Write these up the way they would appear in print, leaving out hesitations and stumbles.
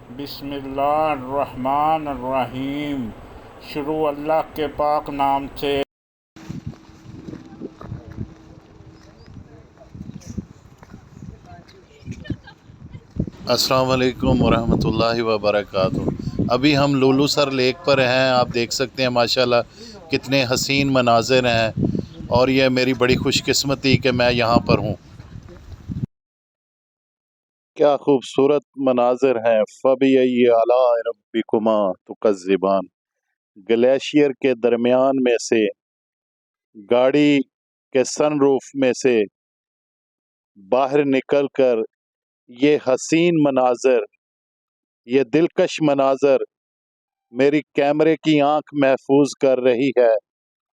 बिस्मिल्लाहिर्रहमानिर्रहीम। शुरू अल्लाह के पाक नाम से। अस्सलाम वालेकुम वरहमतुल्लाहि वबरकातुहू। अभी हम लुलू सर लेक पर हैं। आप देख सकते हैं माशाल्लाह कितने हसीन मनाज़िर हैं, और ये मेरी बड़ी खुशकिस्मती कि मैं यहाँ पर हूँ। क्या खूबसूरत मनाज़िर हैं। फ़बिअय्यि आलाइ रब्बिकुमा तुकज़्ज़िबान। ग्लेशियर के दरमियान में से, गाड़ी के सनरूफ में से बाहर निकल कर ये हसीन मनाज़िर, ये दिलकश मनाज़र मेरी कैमरे की आंख महफूज कर रही है।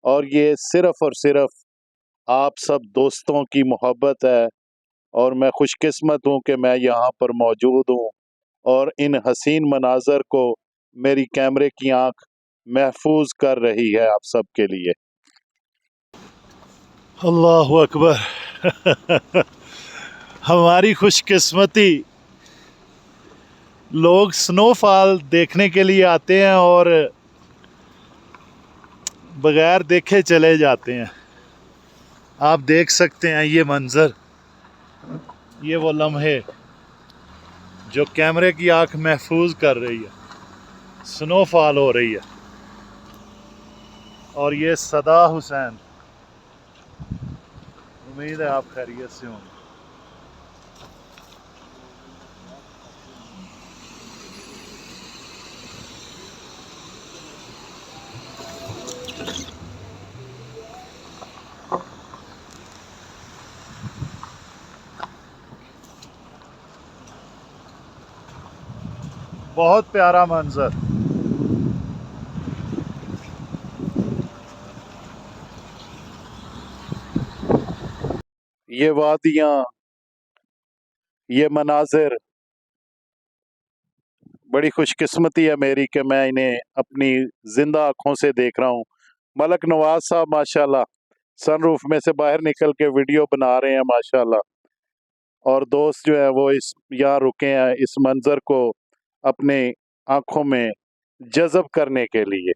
और ये सिर्फ़ और सिर्फ़ आप सब दोस्तों की मोहब्बत है, और मैं खुशकिस्मत हूँ कि मैं यहाँ पर मौजूद हूँ, और इन हसीन मनाज़र को मेरी कैमरे की आंख महफूज कर रही है आप सब के लिए। अल्लाहु अकबर। हमारी खुशकिस्मती, लोग स्नोफॉल देखने के लिए आते हैं और बगैर देखे चले जाते हैं। आप देख सकते हैं ये मंज़र, ये वो लम्हे जो कैमरे की आंख महफूज कर रही है। स्नोफॉल हो रही है, और ये सदा हुसैन, उम्मीद है आप खैरियत से होंगे। बहुत प्यारा मंजर। ये वादियाँ, ये मनाजिर, बड़ी खुशकिस्मती है मेरी कि मैं इन्हें अपनी जिंदा आँखों से देख रहा हूँ। मलक नवाज साहब माशाल्लाह सनरूफ में से बाहर निकल के वीडियो बना रहे हैं माशाल्लाह, और दोस्त जो है वो इस यहाँ रुके हैं इस मंजर को अपने आँखों में जज़ब करने के लिए,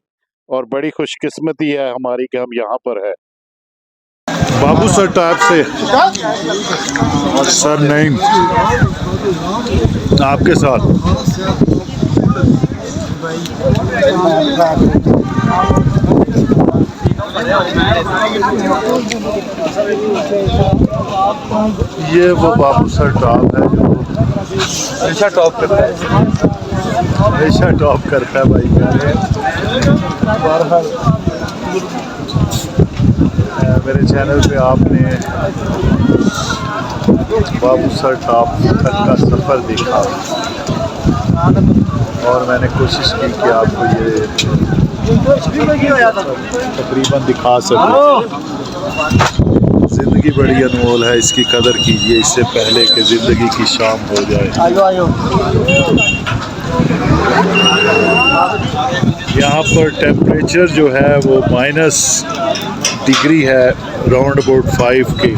और बड़ी खुशकिस्मती है हमारी कि हम यहाँ पर है। बाबू सर टाइप से सर नहीं, आपके साथ ये वो बाबू सर टॉप है जो हमेशा टॉप करता है, हमेशा टॉप करता है भाई। मेरे चैनल पे आपने बाबू सर टॉप तक का सफ़र देखा, और मैंने कोशिश की कि आपको ये तकरीबन दिखा सकूं। ज़िंदगी बड़ी अनमोल है, इसकी कदर कीजिए इससे पहले कि ज़िंदगी की शाम हो जाए। यहाँ पर टेम्परेचर जो है वो -डिग्री है, राउंड अबाउट 5 के।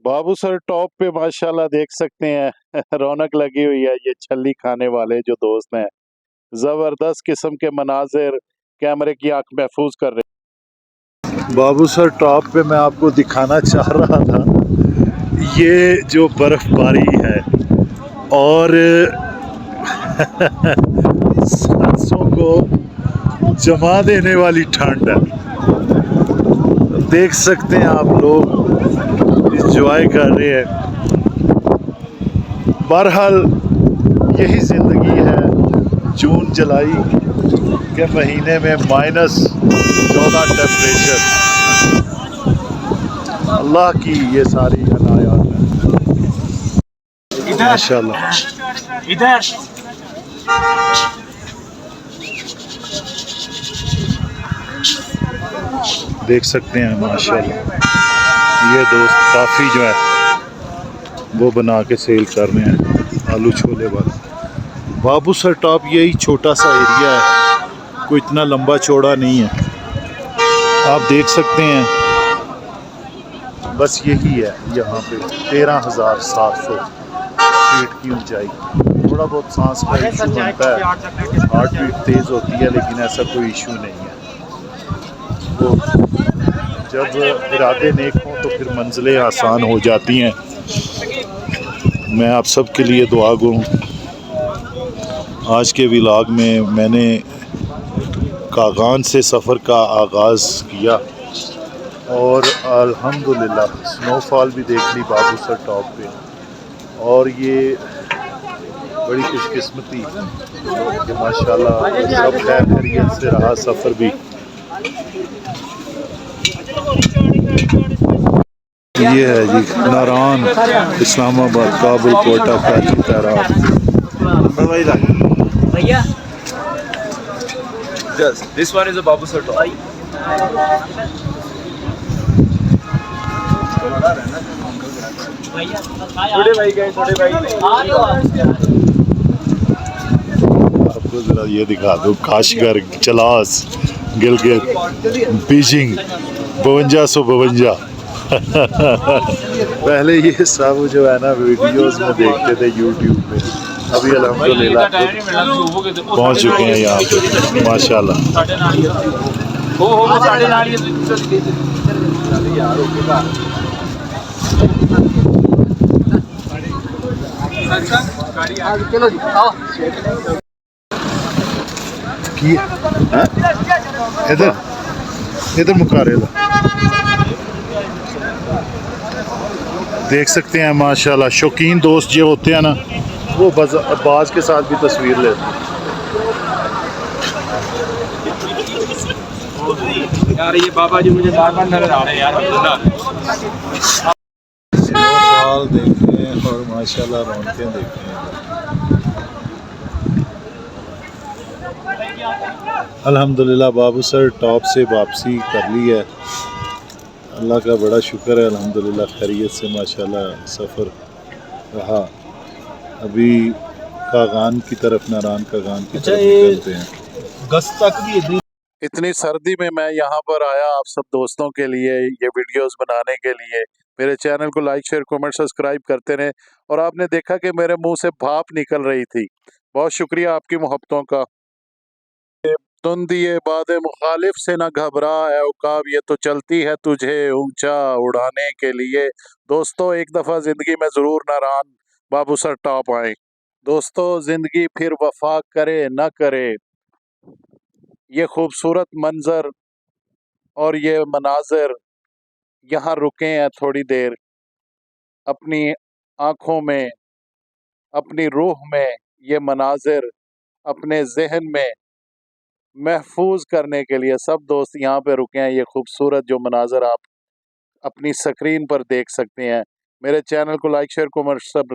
बाबू सर टॉप पे माशाल्लाह देख सकते हैं रौनक लगी हुई है। ये छल्ली खाने वाले जो दोस्त हैं, ज़बरदस्त किस्म के मनाजिर कैमरे की आंख महफूज कर रहे। बाबू सर टॉप पे मैं आपको दिखाना चाह रहा था ये जो बर्फबारी है, और सांसों को जमा देने वाली ठंड है। देख सकते हैं आप लोग इंजॉय कर रहे हैं। बहरहाल यही ज़िंदगी है जून जुलाई के महीने में -14 टेम्परेचर। अल्लाह की ये सारी अनायात है माशाल्लाह। इधर देख सकते हैं माशाल्लाह ये दोस्त काफ़ी जो है वो बना के सेल कर रहे हैं आलू छोले वाले। बाबू सर टॉप यही छोटा सा एरिया है, कोई इतना लंबा चौड़ा नहीं है। आप देख सकते हैं बस यही है यहाँ पे 13,700 फीट की ऊंचाई। थोड़ा बहुत सांस का इशू बनता है, हार्ट बीट तेज़ होती है, लेकिन ऐसा कोई इशू नहीं है। तो जब इरादे नेक हों तो फिर मंजिलें आसान हो जाती हैं। मैं आप सब के लिए दुआ गो हूँ। आज के व्लॉग में मैंने कागान से सफ़र का आगाज़ किया और अल्हम्दुलिल्लाह स्नोफॉल भी देख ली बाबूसर टॉप पे। और ये बड़ी खुशकिस्मती कि माशाल्लाह सब खैर खैरियत से रहा सफ़र भी। ये है जी नारान, इस्लामाबाद, काबुल, कोटा, कराची, तेहरान। भैया Yes, this one is a Babu Sir toy. छोटे भाई गए, छोटे भाई आपको जरा ये दिखा दो, काशगर, चलास, गिलगित, बीजिंग, 5252। पहले ये सब जो है ना वीडियोस में देखते थे यूट्यूब पे, अभी अल्हम्दुलिल्लाह पहुंच चुके हैं यहाँ पे माशाल्लाह। इधर इधर मुकारेला देख सकते हैं माशाल्लाह। शौकीन दोस्त जो होते हैं ना, वो बाज के साथ भी तस्वीर लेते हैं। यार ये बाबा जी मुझे बार बार नजर आ रहे हैं यार। स्नोफॉल देखें और माशाल्लाह रौनकें देखें। अल्हम्दुलिल्लाह बाबूसर टॉप से वापसी कर ली है। अल्लाह का बड़ा शुक्र है, अल्हम्दुलिल्लाह खैरियत से माशाल्लाह सफ़र रहा। अभी कागान की तरफ, नारान कागान की तरफ निकलते हैं। गस्त तक भी इतनी सर्दी में मैं यहाँ पर आया आप सब दोस्तों के लिए ये वीडियोस बनाने के लिए। मेरे चैनल को लाइक, शेयर, कमेंट, सब्सक्राइब करते रहें। और आपने देखा कि मेरे मुंह से भाप निकल रही थी। बहुत शुक्रिया आपकी मोहब्बतों का। तुम दिए बादे मुखालिफ से न घबरा है उकाब, ये तो चलती है तुझे ऊंचा उड़ाने के लिए। दोस्तों एक दफ़ा ज़िंदगी में ज़रूर नारान बाबूसर टॉप आए। दोस्तों ज़िंदगी फिर वफा करे न करे, ये खूबसूरत मंज़र और ये मनाज़र, यहाँ रुके हैं थोड़ी देर अपनी आँखों में, अपनी रूह में, ये मनाज़र अपने जहन में महफूज करने के लिए सब दोस्त यहाँ पे रुके हैं। ये खूबसूरत जो मनाज़र आप अपनी स्क्रीन पर देख सकते हैं। मेरे चैनल को लाइक, शेयर, कमेंट सब